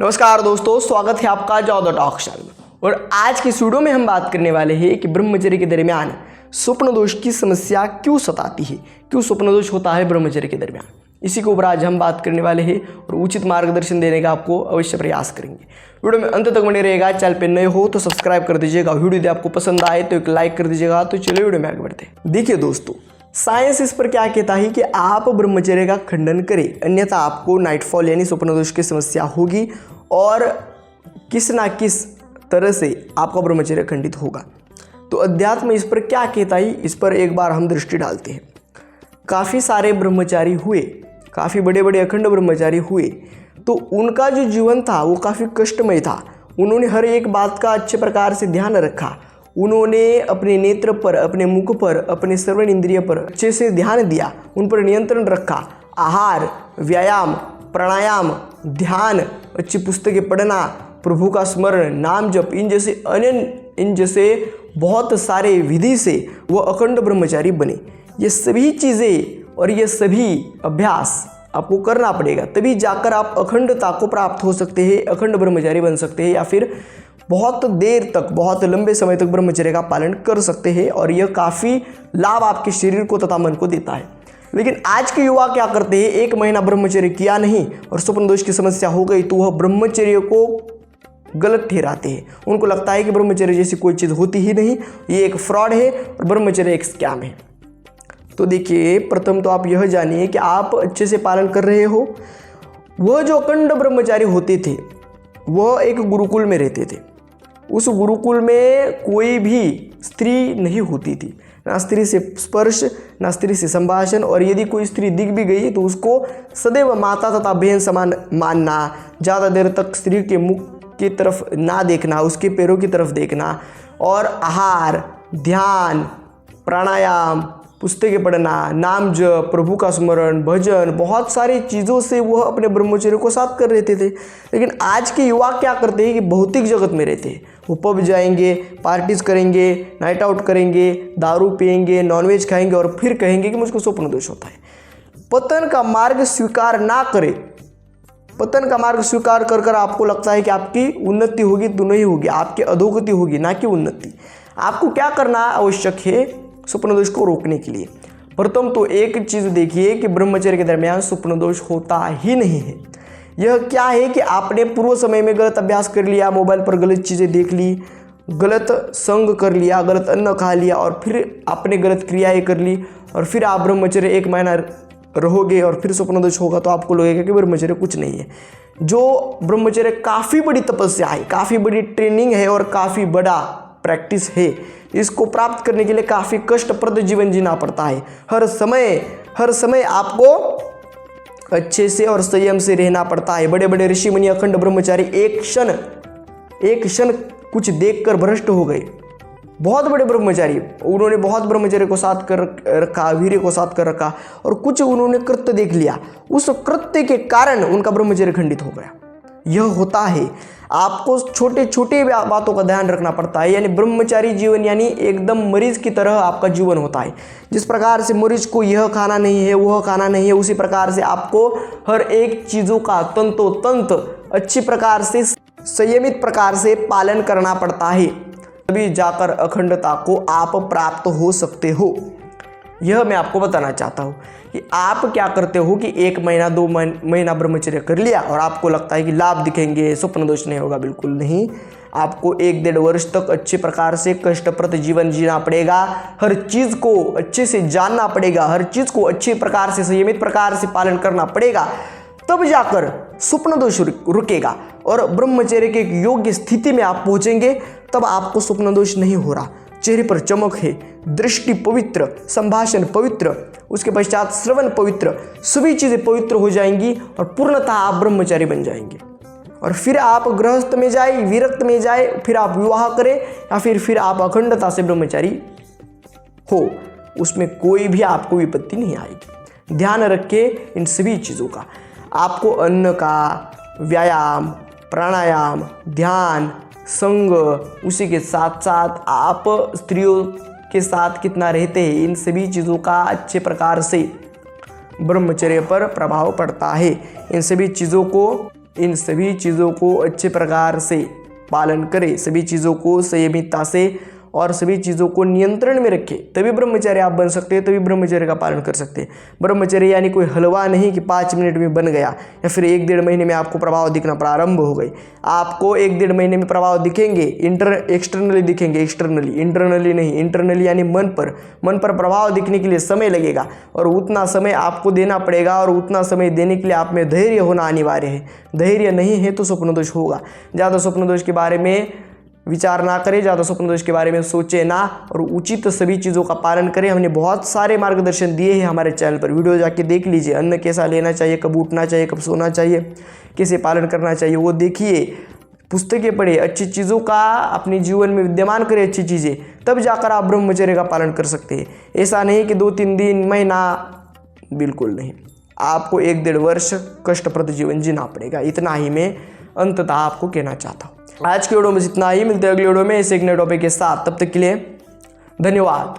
नमस्कार दोस्तों, स्वागत है आपका जॉब द टॉक चैनल में। और आज की इस वीडियो में हम बात करने वाले हैं कि ब्रह्मचर्य के दरमियान स्वप्न दोष की समस्या क्यों सताती है, क्यों स्वप्न दोष होता है ब्रह्मचर्य के दरमियान। इसी के ऊपर आज हम बात करने वाले हैं और उचित मार्गदर्शन देने का आपको अवश्य प्रयास करेंगे। वीडियो में अंत तक बने रहेगा। चैनल पे नए हो तो सब्सक्राइब कर दीजिएगा। वीडियो यदि आपको पसंद आए तो एक लाइक कर दीजिएगा। तो चलिए वीडियो में आगे बढ़ते हैं। देखिए दोस्तों, साइंस इस पर क्या कहता है कि आप ब्रह्मचर्य का खंडन करें, अन्यथा आपको नाइटफॉल यानी स्वप्न दोष की समस्या होगी और किस ना किस तरह से आपका ब्रह्मचर्य खंडित होगा। तो अध्यात्म इस पर क्या कहता है, इस पर एक बार हम दृष्टि डालते हैं। काफ़ी सारे ब्रह्मचारी हुए, काफ़ी बड़े बड़े अखंड ब्रह्मचारी हुए, तो उनका जो जीवन था वो काफ़ी कष्टमय था। उन्होंने हर एक बात का अच्छे प्रकार से ध्यान रखा। उन्होंने अपने नेत्र पर, अपने मुख पर, अपने श्रवण इंद्रिय पर अच्छे से ध्यान दिया, उन पर नियंत्रण रखा। आहार, व्यायाम, प्राणायाम, ध्यान, अच्छी पुस्तकें पढ़ना, प्रभु का स्मरण, नाम जप, इन जैसे बहुत सारे विधि से वो अखंड ब्रह्मचारी बने। ये सभी चीज़ें और ये सभी अभ्यास आपको करना पड़ेगा, तभी जाकर आप अखंडता को प्राप्त हो सकते हैं, अखंड ब्रह्मचारी बन सकते हैं, या फिर बहुत देर तक, बहुत लंबे समय तक ब्रह्मचर्य का पालन कर सकते हैं। और यह काफ़ी लाभ आपके शरीर को तथा मन को देता है। लेकिन आज के युवा क्या करते हैं, एक महीना ब्रह्मचर्य किया नहीं और स्वप्न दोष की समस्या हो गई तो वह ब्रह्मचर्य को गलत ठहराते हैं। उनको लगता है कि ब्रह्मचर्य जैसी कोई चीज़ होती ही नहीं, ये एक फ्रॉड है और ब्रह्मचर्य एक स्कैम है। तो देखिए, प्रथम तो आप यह जानिए कि आप अच्छे से पालन कर रहे हो। वह जो अखंड ब्रह्मचारी होते थे वह एक गुरुकुल में रहते थे। उस गुरुकुल में कोई भी स्त्री नहीं होती थी, ना स्त्री से स्पर्श, ना स्त्री से संभाषण, और यदि कोई स्त्री दिख भी गई तो उसको सदैव माता तथा बहन समान मानना, ज़्यादा देर तक स्त्री के मुख की तरफ ना देखना, उसके पैरों की तरफ देखना, और आहार, ध्यान, प्राणायाम, पुस्तकें पढ़ना, नाम जप, प्रभु का स्मरण, भजन, बहुत सारी चीज़ों से वह अपने ब्रह्मचर्य को साथ कर रहते थे। लेकिन आज के युवा क्या करते हैं कि भौतिक जगत में रहते हैं। वो पब जाएंगे, पार्टीज करेंगे, नाइट आउट करेंगे, दारू पिएंगे, नॉनवेज खाएंगे और फिर कहेंगे कि मुझको स्वप्न दोष होता है। पतन का मार्ग स्वीकार ना करें। पतन का मार्ग स्वीकार कर कर आपको लगता है कि आपकी उन्नति होगी, तो नहीं होगी, आपकी अधोगति होगी, ना कि उन्नति। आपको क्या करना आवश्यक है स्वप्न दोष को रोकने के लिए? प्रथम तो एक चीज़ देखिए कि ब्रह्मचर्य के दरमियान स्वप्न दोष होता ही नहीं है। यह क्या है कि आपने पूर्व समय में गलत अभ्यास कर लिया, मोबाइल पर गलत चीज़ें देख ली, गलत संग कर लिया, गलत अन्न खा लिया और फिर आपने गलत क्रियाएं कर ली, और फिर आप ब्रह्मचर्य एक महीना रहोगे और फिर स्वप्न दोष होगा तो आपको लगेगा कि ब्रह्मचर्य कुछ नहीं है। जो ब्रह्मचर्य काफ़ी बड़ी तपस्या है, काफ़ी बड़ी ट्रेनिंग है और काफ़ी बड़ा प्रैक्टिस है। इसको प्राप्त करने के लिए काफ़ी कष्टप्रद जीवन जीना पड़ता है। हर समय आपको अच्छे से और संयम से रहना पड़ता है। बड़े बड़े ऋषि मुनि, अखंड ब्रह्मचारी एक क्षण कुछ देखकर भ्रष्ट हो गए। बहुत बड़े ब्रह्मचारी, उन्होंने बहुत ब्रह्मचर्य को साथ कर रखा, वीर्य को साथ कर रखा, और कुछ उन्होंने कृत्य देख लिया, उस कृत्य के कारण उनका ब्रह्मचर्य खंडित हो गया। यह होता है। आपको छोटे छोटे बातों का ध्यान रखना पड़ता है। यानी ब्रह्मचारी जीवन यानी एकदम मरीज की तरह आपका जीवन होता है। जिस प्रकार से मरीज को यह खाना नहीं है, वह खाना नहीं है, उसी प्रकार से आपको हर एक चीज़ों का तंतोतंत अच्छी प्रकार से, संयमित प्रकार से पालन करना पड़ता है, तभी जाकर अखंडता को आप प्राप्त हो सकते हो। यह मैं आपको बताना चाहता हूँ कि आप क्या करते हो कि एक महीना, 2 महीना ब्रह्मचर्य कर लिया और आपको लगता है कि लाभ दिखेंगे, स्वप्न दोष नहीं होगा। बिल्कुल नहीं। आपको 1-1.5 वर्ष तक अच्छे प्रकार से कष्टप्रद जीवन जीना पड़ेगा। हर चीज़ को अच्छे से जानना पड़ेगा, हर चीज़ को अच्छे प्रकार से, संयमित प्रकार से पालन करना पड़ेगा, तब जाकर स्वप्न दोष रुकेगा और ब्रह्मचर्य के एक योग्य स्थिति में आप पहुँचेंगे। तब आपको स्वप्न दोष नहीं हो रहा, चेहरे पर चमक है, दृष्टि पवित्र, संभाषण पवित्र, उसके पश्चात श्रवण पवित्र, सभी चीज़ें पवित्र हो जाएंगी और पूर्णतः आप ब्रह्मचारी बन जाएंगे। और फिर आप गृहस्थ में जाए, विरक्त में जाए, फिर आप विवाह करें, या फिर आप अखंडता से ब्रह्मचारी हो, उसमें कोई भी आपको विपत्ति नहीं आएगी। ध्यान रखें इन सभी चीज़ों का। आपको अन्न का, व्यायाम, प्राणायाम, ध्यान, संग, उसी के साथ साथ आप स्त्रियों के साथ कितना रहते हैं, इन सभी चीज़ों का अच्छे प्रकार से ब्रह्मचर्य पर प्रभाव पड़ता है। इन सभी चीज़ों को इन सभी चीज़ों को अच्छे प्रकार से पालन करें, सभी चीज़ों को संयमितता से और सभी चीज़ों को नियंत्रण में रखें, तभी ब्रह्मचर्य आप बन सकते हैं, तभी ब्रह्मचर्य का पालन कर सकते हैं। ब्रह्मचर्य यानी कोई हलवा नहीं कि 5 मिनट में बन गया या फिर 1-1.5 महीने में आपको प्रभाव दिखना प्रारंभ हो गई। आपको 1-1.5 महीने में प्रभाव दिखेंगे, एक्सटर्नली दिखेंगे, एक्सटर्नली, इंटरनली नहीं। इंटरनली यानी मन पर प्रभाव दिखने के लिए समय लगेगा और उतना समय आपको देना पड़ेगा और उतना समय देने के लिए आप में धैर्य होना अनिवार्य है। धैर्य नहीं है तो स्वप्न दोष होगा। ज़्यादा स्वप्न दोष के बारे में विचार ना करें, ज़्यादा स्वप्न दोष के बारे में सोचे ना और उचित सभी चीज़ों का पालन करें। हमने बहुत सारे मार्गदर्शन दिए हैं हमारे चैनल पर, वीडियो जाके देख लीजिए। अन्न कैसा लेना चाहिए, कब उठना चाहिए, कब सोना चाहिए, कैसे पालन करना चाहिए, वो देखिए, पुस्तकें पढ़िए, अच्छी चीज़ों का अपने जीवन में विद्यमान करें, अच्छी चीज़ें, तब जाकर आप ब्रह्मचर्य का पालन कर सकते हैं। ऐसा नहीं कि 2-3 दिन, महीना, बिल्कुल नहीं। आपको 1-1.5 वर्ष कष्टप्रद जीवन जीना पड़ेगा। इतना ही मैं अंततः आपको कहना चाहता हूँ। आज के वीडियो में इतना ही, मिलते हैं अगले वीडियो में ऐसे एक नए टॉपिक के साथ। तब तक के लिए धन्यवाद।